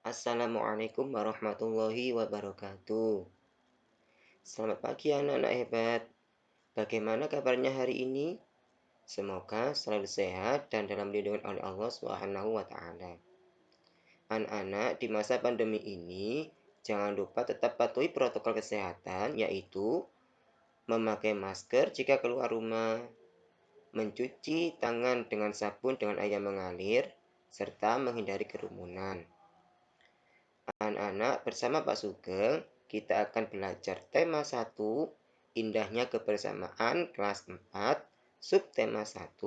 Assalamualaikum warahmatullahi wabarakatuh. Selamat pagi anak-anak hebat. Bagaimana kabarnya hari ini? Semoga selalu sehat dan dalam lindungan oleh Allah Subhanahu wa taala. Anak-anak, di masa pandemi ini, jangan lupa tetap patuhi protokol kesehatan, yaitu memakai masker jika keluar rumah, mencuci tangan dengan sabun dengan air yang mengalir, serta menghindari kerumunan. Anak-anak, bersama Pak Sugeng, kita akan belajar tema 1, Indahnya Kebersamaan kelas 4, subtema 1,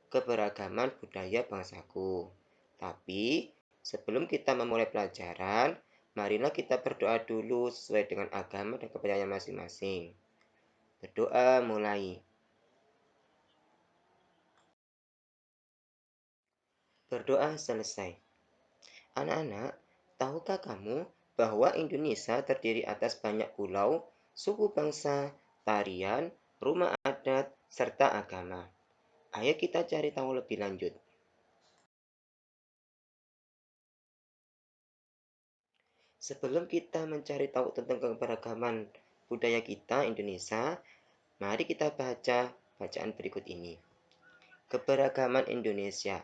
Keberagaman Budaya Bangsaku. Tapi, sebelum kita memulai pelajaran, marilah kita berdoa dulu sesuai dengan agama dan kepercayaan masing-masing. Berdoa mulai. Berdoa selesai. Anak-anak, tahukah kamu bahwa Indonesia terdiri atas banyak pulau, suku bangsa, tarian, rumah adat, serta agama? Ayo kita cari tahu lebih lanjut. Sebelum kita mencari tahu tentang keberagaman budaya kita Indonesia, mari kita baca bacaan berikut ini. Keberagaman Indonesia.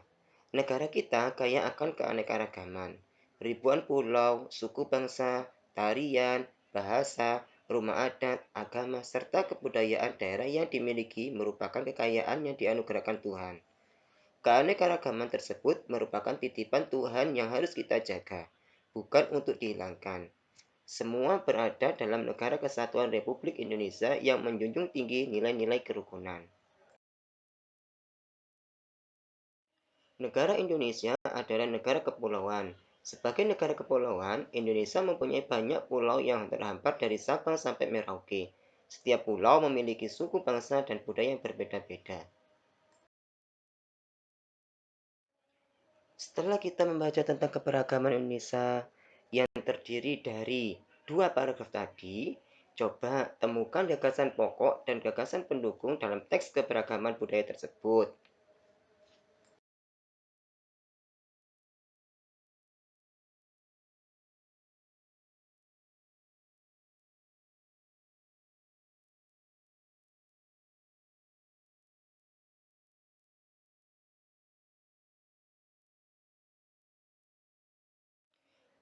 Negara kita kaya akan keanekaragaman. Ribuan pulau, suku bangsa, tarian, bahasa, rumah adat, agama, serta kebudayaan daerah yang dimiliki merupakan kekayaan yang dianugerahkan Tuhan. Keanekaragaman tersebut merupakan titipan Tuhan yang harus kita jaga, bukan untuk dihilangkan. Semua berada dalam negara kesatuan Republik Indonesia yang menjunjung tinggi nilai-nilai kerukunan. Negara Indonesia adalah negara kepulauan. Sebagai negara kepulauan, Indonesia mempunyai banyak pulau yang terhampar dari Sabang sampai Merauke. Setiap pulau memiliki suku bangsa dan budaya yang berbeda-beda. Setelah kita membaca tentang keberagaman Indonesia yang terdiri dari dua paragraf tadi, coba temukan gagasan pokok dan gagasan pendukung dalam teks keberagaman budaya tersebut.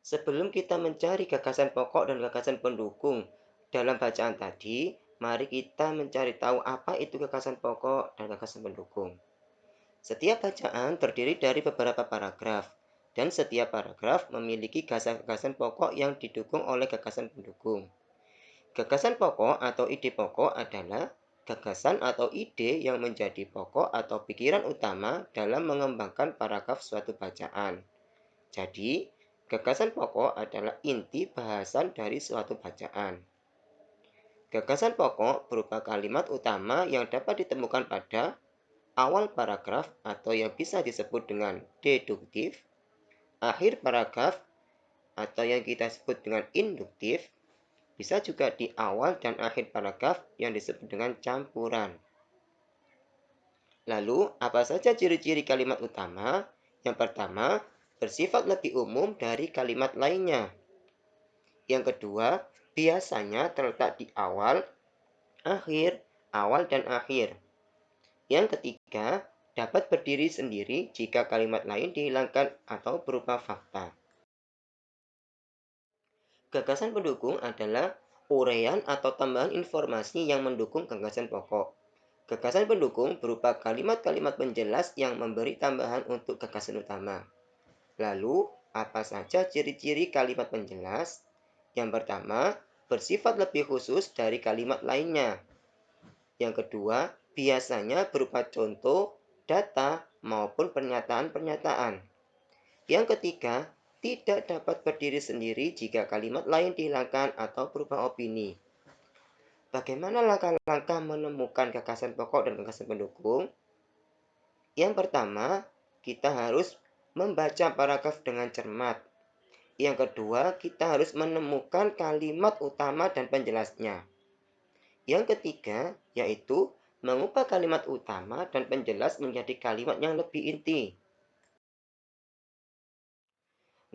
Sebelum kita mencari gagasan pokok dan gagasan pendukung dalam bacaan tadi, mari kita mencari tahu apa itu gagasan pokok dan gagasan pendukung. Setiap bacaan terdiri dari beberapa paragraf, dan setiap paragraf memiliki gagasan pokok yang didukung oleh gagasan pendukung. Gagasan pokok atau ide pokok adalah gagasan atau ide yang menjadi pokok atau pikiran utama dalam mengembangkan paragraf suatu bacaan. Jadi, gagasan pokok adalah inti bahasan dari suatu bacaan. Gagasan pokok berupa kalimat utama yang dapat ditemukan pada awal paragraf atau yang bisa disebut dengan deduktif, akhir paragraf atau yang kita sebut dengan induktif, bisa juga di awal dan akhir paragraf yang disebut dengan campuran. Lalu, apa saja ciri-ciri kalimat utama? Yang pertama, bersifat lebih umum dari kalimat lainnya. Yang kedua, biasanya terletak di awal, akhir, awal, dan akhir. Yang ketiga, dapat berdiri sendiri jika kalimat lain dihilangkan atau berupa fakta. Gagasan pendukung adalah uraian atau tambahan informasi yang mendukung gagasan pokok. Gagasan pendukung berupa kalimat-kalimat penjelas yang memberi tambahan untuk gagasan utama. Lalu, apa saja ciri-ciri kalimat penjelas? Yang pertama, bersifat lebih khusus dari kalimat lainnya. Yang kedua, biasanya berupa contoh, data, maupun pernyataan-pernyataan. Yang ketiga, tidak dapat berdiri sendiri jika kalimat lain dihilangkan atau berupa opini. Bagaimana langkah-langkah menemukan gagasan pokok dan gagasan pendukung? Yang pertama, kita harus membaca paragraf dengan cermat. Yang kedua, kita harus menemukan kalimat utama dan penjelasnya. Yang ketiga, yaitu mengubah kalimat utama dan penjelas menjadi kalimat yang lebih inti.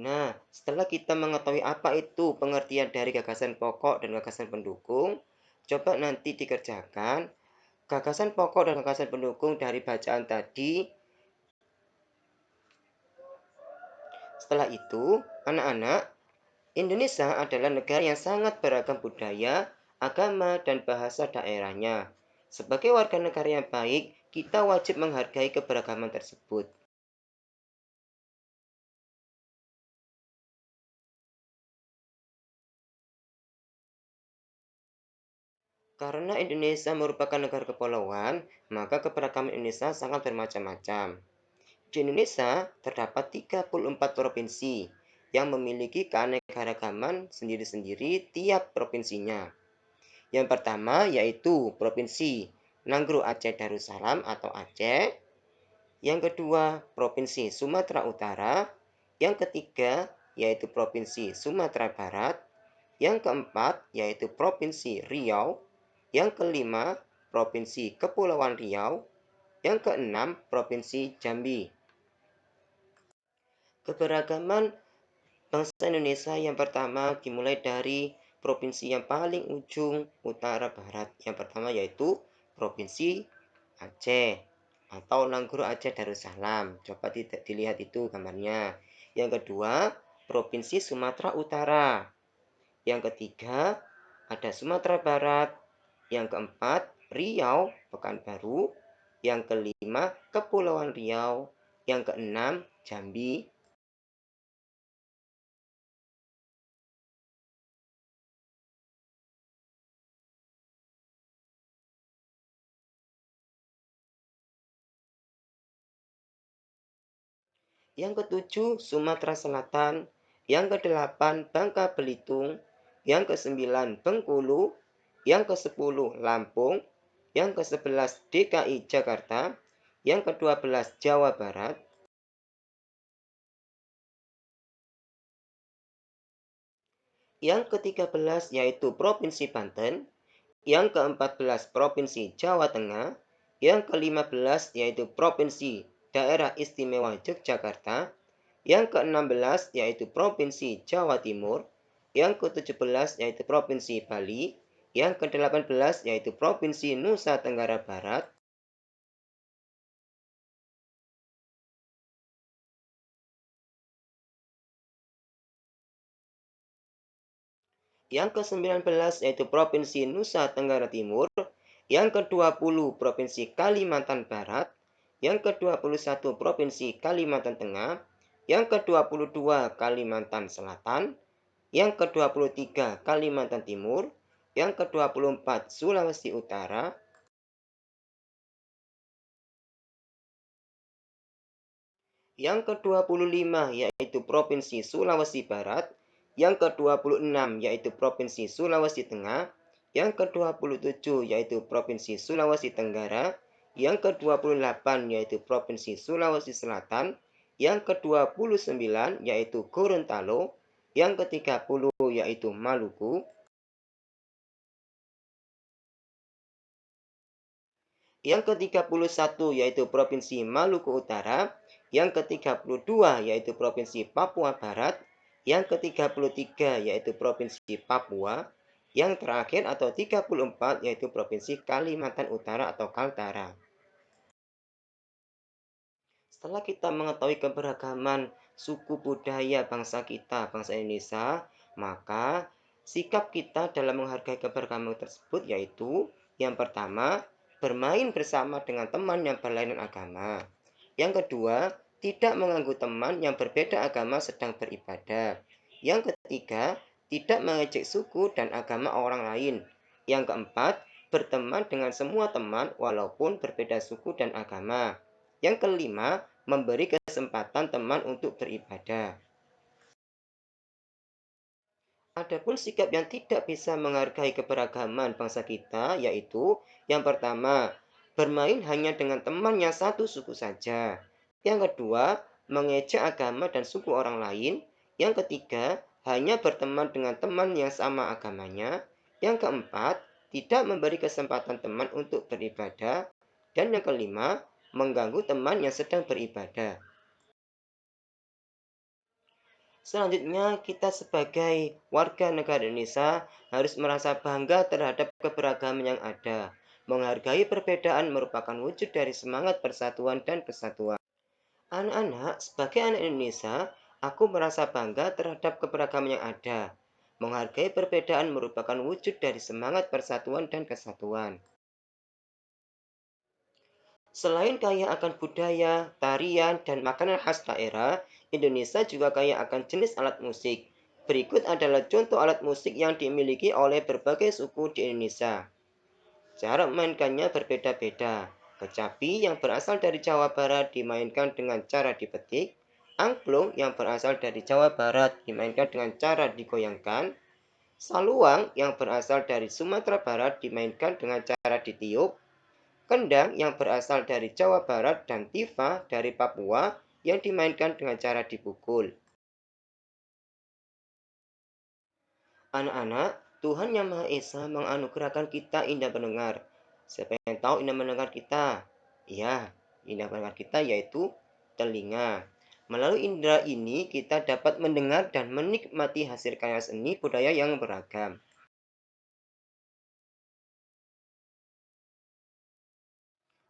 Nah, setelah kita mengetahui apa itu pengertian dari gagasan pokok dan gagasan pendukung, coba nanti dikerjakan gagasan pokok dan gagasan pendukung dari bacaan tadi. Setelah itu, anak-anak, Indonesia adalah negara yang sangat beragam budaya, agama, dan bahasa daerahnya. Sebagai warga negara yang baik, kita wajib menghargai keberagaman tersebut. Karena Indonesia merupakan negara kepulauan, maka keberagaman Indonesia sangat bermacam-macam. Di Indonesia terdapat 34 provinsi yang memiliki keanekaragaman sendiri-sendiri tiap provinsinya. Yang pertama yaitu Provinsi Nanggro Aceh Darussalam atau Aceh. Yang kedua, Provinsi Sumatera Utara. Yang ketiga, yaitu Provinsi Sumatera Barat. Yang keempat, yaitu Provinsi Riau. Yang kelima, Provinsi Kepulauan Riau. Yang keenam, Provinsi Jambi. Keberagaman bangsa Indonesia yang pertama dimulai dari provinsi yang paling ujung utara barat. Yang pertama yaitu Provinsi Aceh atau Nanggro Aceh Darussalam. Coba dilihat itu gambarnya. Yang kedua, Provinsi Sumatera Utara. Yang ketiga, ada Sumatera Barat. Yang keempat, Riau, Pekanbaru. Yang kelima, Kepulauan Riau. Yang keenam, Jambi. Yang ketujuh, Sumatera Selatan. Yang kedelapan, Bangka Belitung. Yang kesembilan, Bengkulu. Yang kesepuluh, Lampung. Yang kesebelas, DKI Jakarta. Yang kedua belas, Jawa Barat. Yang ketiga belas yaitu Provinsi Banten. Yang keempat belas, Provinsi Jawa Tengah. Yang kelima belas yaitu Provinsi Daerah Istimewa Yogyakarta. Yang keenam belas yaitu Provinsi Jawa Timur. Yang ketujuh belas yaitu Provinsi Bali. Yang kedelapan belas yaitu Provinsi Nusa Tenggara Barat. Yang ke-19 yaitu Provinsi Nusa Tenggara Timur. Yang ke-20 Provinsi Kalimantan Barat. Yang ke-21 Provinsi Kalimantan Tengah. Yang ke-22 Kalimantan Selatan. Yang ke-23 Kalimantan Timur. Yang ke-24 Sulawesi Utara. Yang ke-25 yaitu Provinsi Sulawesi Barat. Yang ke-26 yaitu Provinsi Sulawesi Tengah. Yang ke-27 yaitu Provinsi Sulawesi Tenggara. Yang ke-28 yaitu Provinsi Sulawesi Selatan. Yang ke-29 yaitu Gorontalo. Yang ke-30 yaitu Maluku. Yang ke-31 yaitu Provinsi Maluku Utara. Yang ke-32 yaitu Provinsi Papua Barat. Yang ke-33 yaitu Provinsi Papua. Yang terakhir atau 34 yaitu Provinsi Kalimantan Utara atau Kaltara. Setelah kita mengetahui keberagaman suku budaya bangsa kita, bangsa Indonesia, maka sikap kita dalam menghargai keberagaman tersebut yaitu yang pertama, bermain bersama dengan teman yang berlainan agama. Yang kedua, tidak mengganggu teman yang berbeda agama sedang beribadah. Yang ketiga, tidak mengejek suku dan agama orang lain. Yang keempat, berteman dengan semua teman walaupun berbeda suku dan agama. Yang kelima, memberi kesempatan teman untuk beribadah. Adapun sikap yang tidak bisa menghargai keberagaman bangsa kita yaitu yang pertama, bermain hanya dengan teman yang satu suku saja. Yang kedua, mengejek agama dan suku orang lain. Yang ketiga, hanya berteman dengan teman yang sama agamanya. Yang keempat, tidak memberi kesempatan teman untuk beribadah. Dan yang kelima, mengganggu teman yang sedang beribadah. Selanjutnya, kita sebagai warga negara Indonesia harus merasa bangga terhadap keberagaman yang ada. Menghargai perbedaan merupakan wujud dari semangat persatuan dan kesatuan. Anak-anak, sebagai anak Indonesia, aku merasa bangga terhadap keberagaman yang ada. Menghargai perbedaan merupakan wujud dari semangat persatuan dan kesatuan. Selain kaya akan budaya, tarian, dan makanan khas daerah, Indonesia juga kaya akan jenis alat musik. Berikut adalah contoh alat musik yang dimiliki oleh berbagai suku di Indonesia. Cara memainkannya berbeda-beda. Kecapi yang berasal dari Jawa Barat dimainkan dengan cara dipetik. Angklung yang berasal dari Jawa Barat dimainkan dengan cara digoyangkan. Saluang yang berasal dari Sumatera Barat dimainkan dengan cara ditiup. Kendang yang berasal dari Jawa Barat dan tifa dari Papua yang dimainkan dengan cara dipukul. Anak-anak, Tuhan Yang Maha Esa menganugerahkan kita indera pendengar. Siapa yang tahu indera pendengar kita? Ya, indera pendengar kita yaitu telinga. Melalui indera ini kita dapat mendengar dan menikmati hasil karya seni budaya yang beragam.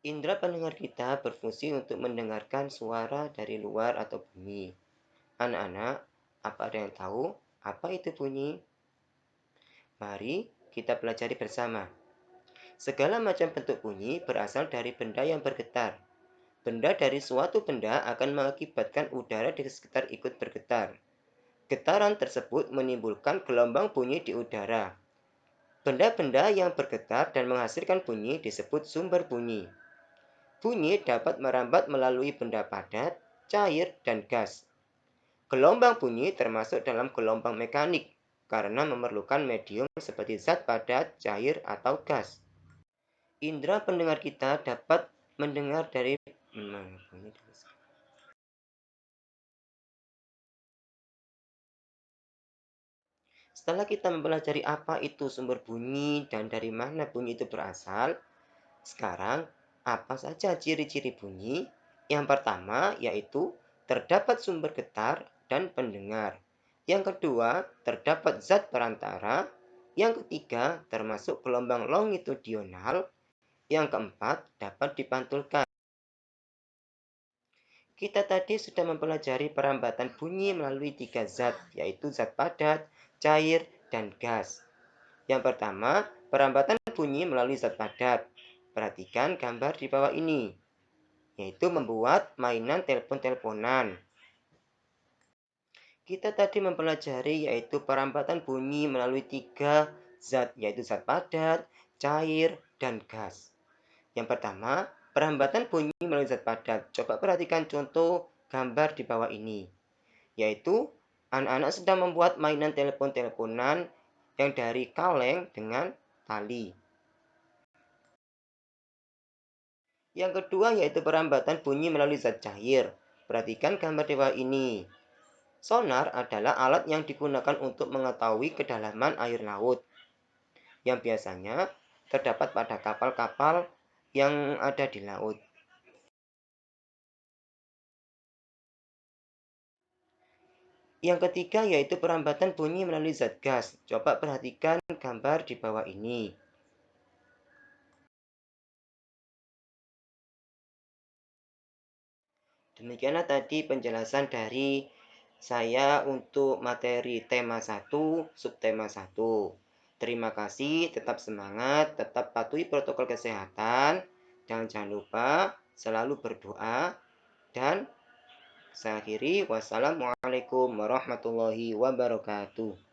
Indera pendengar kita berfungsi untuk mendengarkan suara dari luar atau bunyi. Anak-anak, apa ada yang tahu apa itu bunyi? Mari kita pelajari bersama. Segala macam bentuk bunyi berasal dari benda yang bergetar. Benda dari suatu benda akan mengakibatkan udara di sekitar ikut bergetar. Getaran tersebut menimbulkan gelombang bunyi di udara. Benda-benda yang bergetar dan menghasilkan bunyi disebut sumber bunyi. Bunyi dapat merambat melalui benda padat, cair, dan gas. Gelombang bunyi termasuk dalam gelombang mekanik karena memerlukan medium seperti zat padat, cair, atau gas. Indera pendengar kita dapat mendengar dari Setelah kita mempelajari apa itu sumber bunyi dan dari mana bunyi itu berasal, sekarang apa saja ciri-ciri bunyi? Yang pertama yaitu terdapat sumber getar dan pendengar. Yang kedua, terdapat zat perantara. Yang ketiga, termasuk gelombang longitudinal. Yang keempat, dapat dipantulkan. Kita tadi sudah mempelajari perambatan bunyi melalui tiga zat, yaitu zat padat, cair, dan gas. Yang pertama, perambatan bunyi melalui zat padat. Perhatikan gambar di bawah ini, yaitu membuat mainan telepon-teleponan. Kita tadi mempelajari yaitu perambatan bunyi melalui tiga zat, yaitu zat padat, cair, dan gas. Yang pertama, perambatan bunyi melalui zat padat. Coba perhatikan contoh gambar di bawah ini, yaitu anak-anak sedang membuat mainan telepon-teleponan yang dari kaleng dengan tali. Yang kedua yaitu perambatan bunyi melalui zat cair. Perhatikan gambar di bawah ini. Sonar adalah alat yang digunakan untuk mengetahui kedalaman air laut, yang biasanya terdapat pada kapal-kapal yang ada di laut. Yang ketiga yaitu perambatan bunyi melalui zat gas. Coba perhatikan gambar di bawah ini. Demikianlah tadi penjelasan dari saya untuk materi tema 1, subtema 1. Terima kasih, tetap semangat, tetap patuhi protokol kesehatan, dan jangan lupa selalu berdoa. Dan saya akhiri, wassalamualaikum warahmatullahi wabarakatuh.